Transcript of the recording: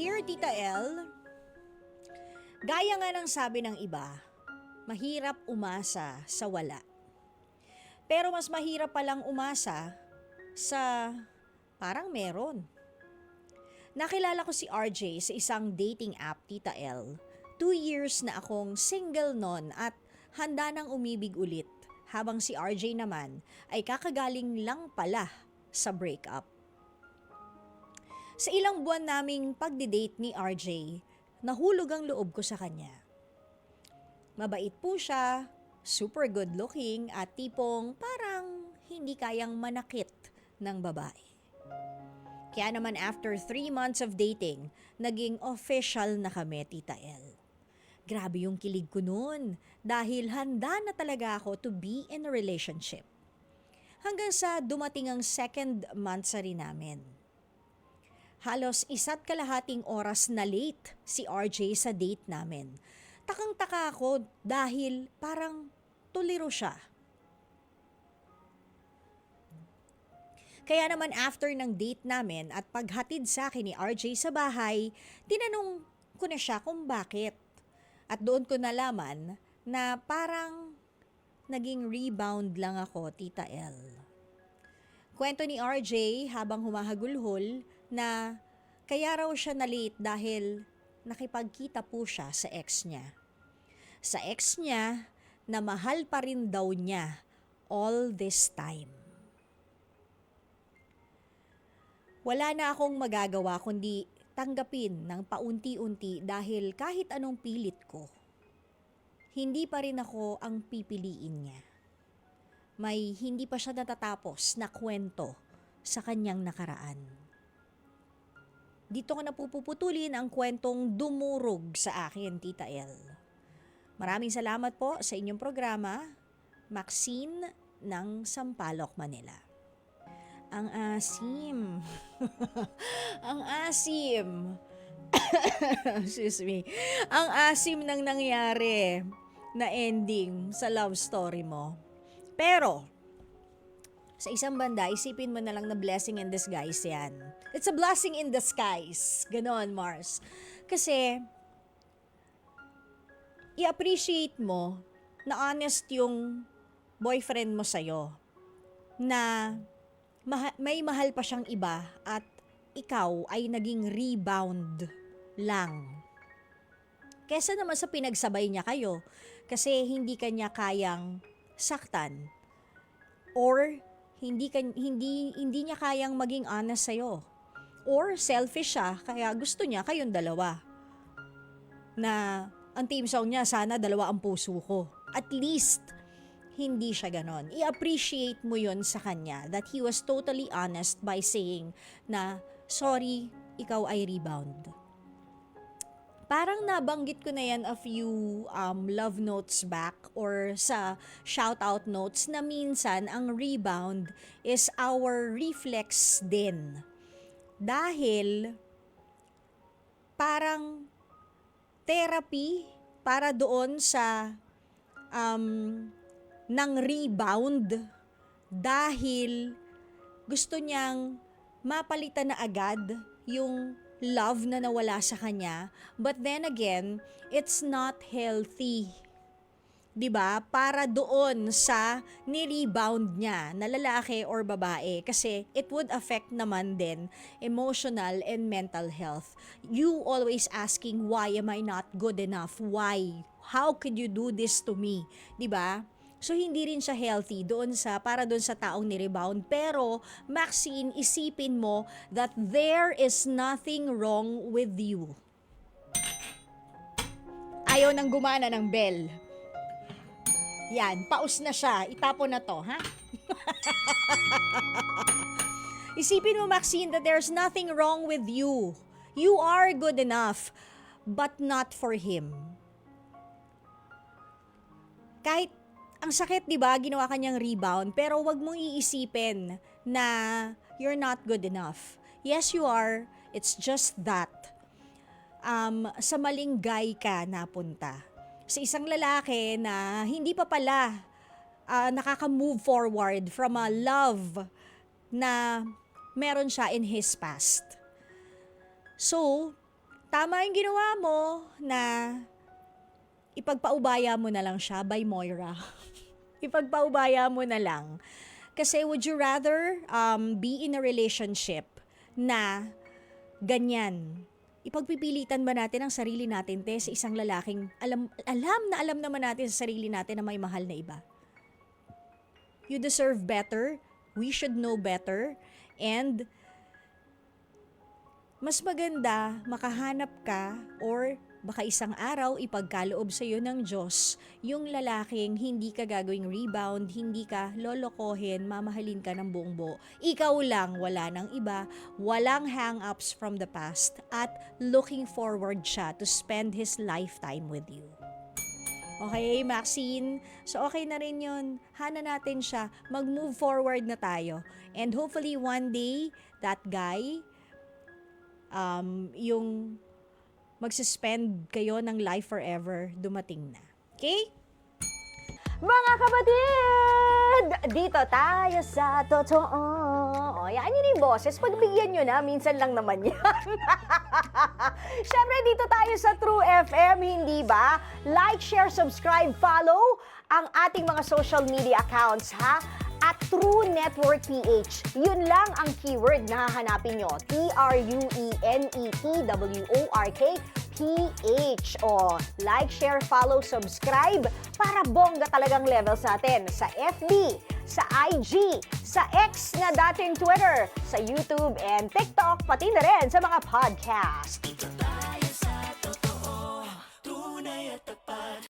Dear Tita L, gaya nga ng sabi ng iba, mahirap umasa sa wala. Pero mas mahirap palang umasa sa parang meron. Nakilala ko si RJ sa isang dating app, Tita L. 2 years na akong single nun at handa nang umibig ulit. Habang si RJ naman ay kakagaling lang pala sa breakup. Sa ilang buwan naming pagdi-date ni RJ, nahulog ang loob ko sa kanya. Mabait po siya, super good looking at tipong parang hindi kayang manakit ng babae. Kaya naman after 3 months of dating, naging official na kami, Tita L. Grabe yung kilig ko noon dahil handa na talaga ako to be in a relationship. Hanggang sa dumating ang 2nd monthsary namin. Halos 1.5 oras na late si RJ sa date namin. Takang-taka ako dahil parang tuliro siya. Kaya naman after ng date namin at paghatid sa akin ni RJ sa bahay, tinanong ko na siya kung bakit. At doon ko nalaman na parang naging rebound lang ako, Tita L. Kwento ni RJ habang humahagulhol na kaya raw siya na-late dahil nakipagkita po siya sa ex niya. Sa ex niya na mahal pa rin daw niya all this time. Wala na akong magagawa kundi tanggapin ng paunti-unti dahil kahit anong pilit ko, hindi pa rin ako ang pipiliin niya. May hindi pa siya natatapos na kwento sa kanyang nakaraan. Dito ko na pupuputulin ang kwentong dumurog sa akin, Tita L. Maraming salamat po sa inyong programa, Maxine ng Sampaloc, Manila. Ang asim. Ang asim. Excuse me. Ang asim ng nangyari na ending sa love story mo. Pero, sa isang banda, isipin mo na lang na blessing in disguise yan. It's a blessing in disguise. Ganon, Mars. Kasi, i-appreciate mo na honest yung boyfriend mo sa'yo. Na may mahal pa siyang iba at ikaw ay naging rebound lang. Kesa naman sa pinagsabay niya kayo kasi hindi kanya kayang saktan or hindi niya kayang maging honest sa'yo. Or selfish siya, kaya gusto niya kayong dalawa. Na ang team song niya, sana dalawa ang puso ko. At least, hindi siya ganon. I-appreciate mo yon sa kanya that he was totally honest by saying na, sorry, ikaw ay rebound. Parang nabanggit ko na yan a few love notes back or sa shoutout notes na minsan ang rebound is our reflex din. Dahil parang therapy para doon sa ng rebound dahil gusto niyang mapalitan na agad yung love na nawala sa kanya, but then again, it's not healthy. 'Di ba? Para doon sa ni-rebound niya na lalaki or babae kasi it would affect naman din emotional and mental health. You always asking, why am I not good enough? Why? How could you do this to me? 'Di ba? So hindi rin siya healthy para doon sa taong ni-rebound. Pero Maxine, isipin mo that there is nothing wrong with you. Ayaw nang gumana ng bell. Yan, paus na siya. Itapon na to, ha? Isipin mo, Maxine, that there's nothing wrong with you. You are good enough, but not for him. Kahit ang sakit, di ba, ginawa kanyang rebound, pero wag mong iisipin na you're not good enough. Yes, you are. It's just that sa maling guy ka napunta. Sa isang lalaki na hindi pa pala nakaka-move forward from a love na meron siya in his past. So, tama yung ginawa mo na ipagpaubaya mo na lang siya by Moira. Ipagpaubaya mo na lang. Kasi would you rather be in a relationship na ganyan? Ipagpipilitan ba natin ang sarili natin sa isang lalaking alam naman natin sa sarili natin na may mahal na iba? You deserve better. We should know better. And mas maganda makahanap ka or baka isang araw ipagkaloob sa iyo ng Diyos yung lalaking hindi ka gagawing rebound, hindi ka lolokohin, mamahalin ka ng buong buo. Ikaw lang, wala nang iba, walang hang-ups from the past at looking forward siya to spend his lifetime with you. Okay, Maxine? So okay na rin yun. Hana natin siya. Mag-move forward na tayo. And hopefully one day, that guy, yung magsuspend kayo ng life forever, dumating na. Okay? Mga kapatid! Dito tayo sa totoo. O, yan yun yung boses. Pagbigyan nyo na, minsan lang naman yan. Siyempre, dito tayo sa True FM, hindi ba? Like, share, subscribe, follow ang ating mga social media accounts, ha? At True Network PH. Yun lang ang keyword na hahanapin nyo. TrueNetwork PH. O, like, share, follow, subscribe para bongga talagang levels natin sa FB, sa IG, sa X na dating Twitter, sa YouTube and TikTok, pati na rin sa mga podcast.